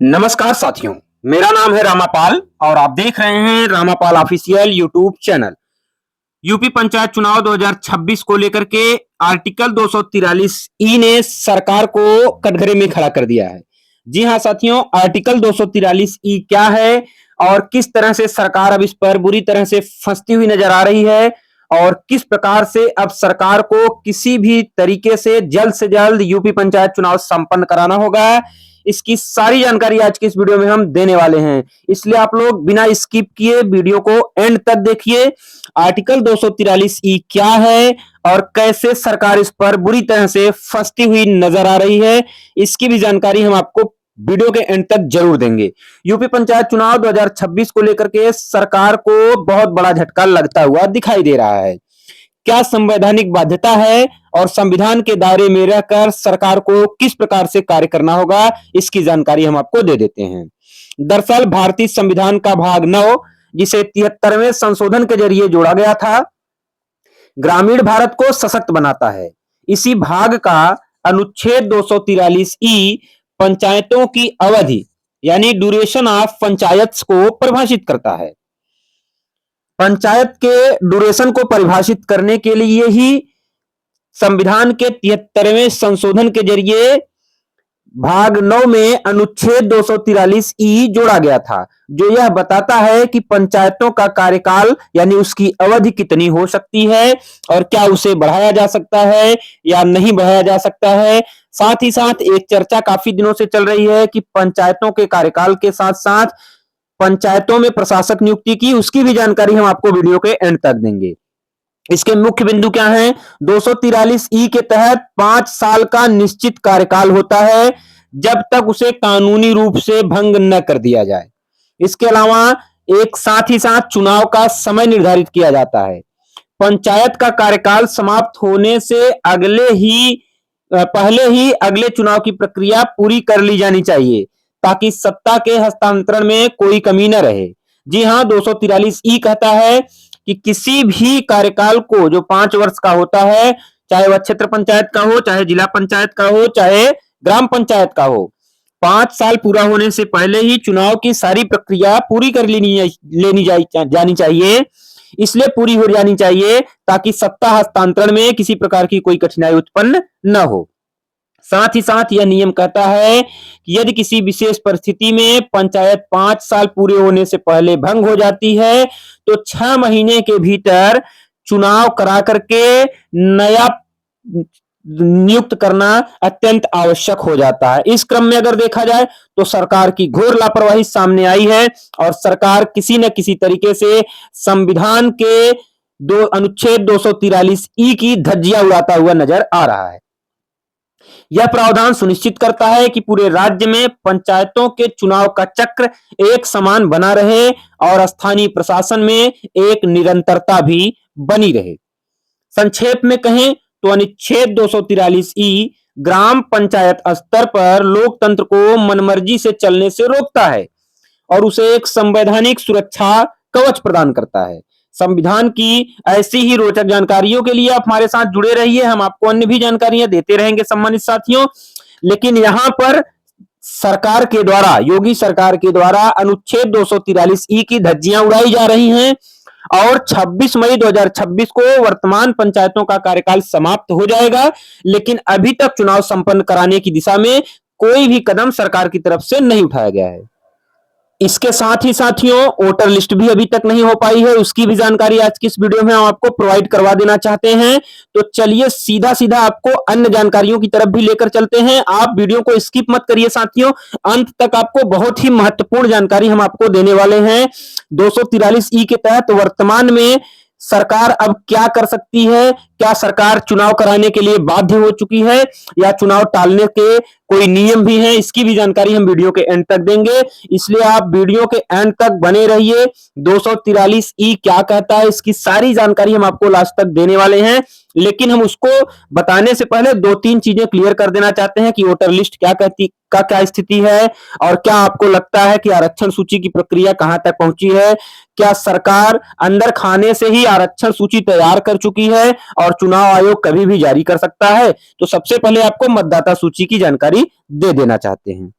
नमस्कार साथियों, मेरा नाम है रामापाल और आप देख रहे हैं Ramapal official YouTube channel. UP panchayat चुनाव 2026 को लेकर के आर्टिकल 243 ई ने सरकार को कटघरे में खड़ा कर दिया है। जी हां साथियों, आर्टिकल 243 ई क्या है और किस तरह से सरकार अब इस पर बुरी तरह से फंसती हुई नजर आ रही है और किस प्रकार से अब सरकार को किसी भी तरीके से जल्द यूपी पंचायत चुनाव संपन्न कराना होगा, इसकी सारी जानकारी आज की इस वीडियो में हम देने वाले हैं। इसलिए आप लोग बिना स्किप किए वीडियो को एंड तक देखिए। आर्टिकल 243 ई क्या है और कैसे सरकार इस पर बुरी तरह से फंसती हुई नजर आ रही है, इसकी भी जानकारी हम आपको वीडियो के एंड तक जरूर देंगे। यूपी पंचायत चुनाव 2026 को लेकर के सरकार को बहुत बड़ा झटका लगता हुआ दिखाई दे रहा है। क्या संवैधानिक बाध्यता है और संविधान के दायरे में रहकर सरकार को किस प्रकार से कार्य करना होगा, इसकी जानकारी हम आपको दे देते हैं। दरअसल भारतीय संविधान का भाग 9, जिसे 73वें संशोधन के जरिए जोड़ा गया था, ग्रामीण भारत को सशक्त बनाता है। इसी भाग का अनुच्छेद 243 ई पंचायतों की अवधि यानी ड्यूरेशन ऑफ पंचायत को परिभाषित करता है। पंचायत के ड्यूरेशन को परिभाषित करने के लिए ही संविधान के 73वें संशोधन के जरिए भाग 9 में अनुच्छेद 243 ई जोड़ा गया था, जो यह बताता है कि पंचायतों का कार्यकाल यानी उसकी अवधि कितनी हो सकती है और क्या उसे बढ़ाया जा सकता है या नहीं बढ़ाया जा सकता है। साथ ही साथ एक चर्चा काफी दिनों से चल रही है कि पंचायतों के कार्यकाल के साथ साथ पंचायतों में प्रशासक नियुक्ति की, उसकी भी जानकारी हम आपको वीडियो के एंड तक देंगे। इसके मुख्य बिंदु क्या हैं? 243 ई के तहत 5 साल का निश्चित कार्यकाल होता है जब तक उसे कानूनी रूप से भंग न कर दिया जाए। इसके अलावा एक साथ ही साथ चुनाव का समय निर्धारित किया जाता है। पंचायत का कार्यकाल समाप्त होने से पहले ही अगले चुनाव की प्रक्रिया पूरी कर ली जानी चाहिए ताकि सत्ता के हस्तांतरण में कोई कमी न रहे। जी हां, 243 ई कहता है कि किसी भी कार्यकाल को जो 5 वर्ष का होता है, चाहे वह क्षेत्र पंचायत का हो, चाहे जिला पंचायत का हो, चाहे ग्राम पंचायत का हो, 5 साल पूरा होने से पहले ही चुनाव की सारी प्रक्रिया पूरी कर जानी चाहिए। इसलिए पूरी हो जानी चाहिए ताकि सत्ता हस्तांतरण में किसी प्रकार की कोई कठिनाई उत्पन्न न हो। साथ ही साथ यह नियम कहता है कि यदि किसी विशेष परिस्थिति में पंचायत 5 साल पूरे होने से पहले भंग हो जाती है तो 6 महीने के भीतर चुनाव करा करके नया नियुक्त करना अत्यंत आवश्यक हो जाता है। इस क्रम में अगर देखा जाए तो सरकार की घोर लापरवाही सामने आई है और सरकार किसी न किसी तरीके से संविधान के अनुच्छेद 243 ई की धज्जियां उड़ाता हुआ नजर आ रहा है। यह प्रावधान सुनिश्चित करता है कि पूरे राज्य में पंचायतों के चुनाव का चक्र एक समान बना रहे और स्थानीय प्रशासन में एक निरंतरता भी बनी रहे। संक्षेप में कहें तो अनुच्छेद 243 ई ग्राम पंचायत स्तर पर लोकतंत्र को मनमर्जी से चलने से रोकता है और उसे एक संवैधानिक सुरक्षा कवच प्रदान करता है। संविधान की ऐसी ही रोचक जानकारियों के लिए आप हमारे साथ जुड़े रहिए, हम आपको अन्य भी जानकारियां देते रहेंगे सम्मानित साथियों। लेकिन यहां पर सरकार के द्वारा, योगी सरकार के द्वारा अनुच्छेद 243 ई की धज्जियां उड़ाई जा रही हैं और 26 मई 2026 को वर्तमान पंचायतों का कार्यकाल समाप्त हो जाएगा, लेकिन अभी तक चुनाव संपन्न कराने की दिशा में कोई भी कदम सरकार की तरफ से नहीं उठाया गया है। इसके साथ ही साथियों वोटर लिस्ट भी अभी तक नहीं हो पाई है, उसकी भी जानकारी आज की इस वीडियो में हम आपको प्रोवाइड करवा देना चाहते हैं। तो चलिए सीधा सीधा आपको अन्य जानकारियों की तरफ भी लेकर चलते हैं। आप वीडियो को स्किप मत करिए साथियों, अंत तक आपको बहुत ही महत्वपूर्ण जानकारी हम आपको देने वाले हैं। 243 ई के तहत वर्तमान में सरकार अब क्या कर सकती है, क्या सरकार चुनाव कराने के लिए बाध्य हो चुकी है या चुनाव टालने के कोई नियम भी हैं, इसकी भी जानकारी हम वीडियो के एंड तक देंगे। इसलिए आप वीडियो के एंड तक बने रहिए। 243 ई क्या कहता है, इसकी सारी जानकारी हम आपको लास्ट तक देने वाले हैं, लेकिन हम उसको बताने से पहले 2-3 चीजें क्लियर कर देना चाहते हैं कि वोटर लिस्ट क्या स्थिति है और क्या आपको लगता है कि आरक्षण सूची की प्रक्रिया कहां तक पहुंची है। क्या सरकार अंदर खाने से ही आरक्षण सूची तैयार कर चुकी है और चुनाव आयोग कभी भी जारी कर सकता है? तो सबसे पहले आपको मतदाता सूची की जानकारी दे देना चाहते हैं।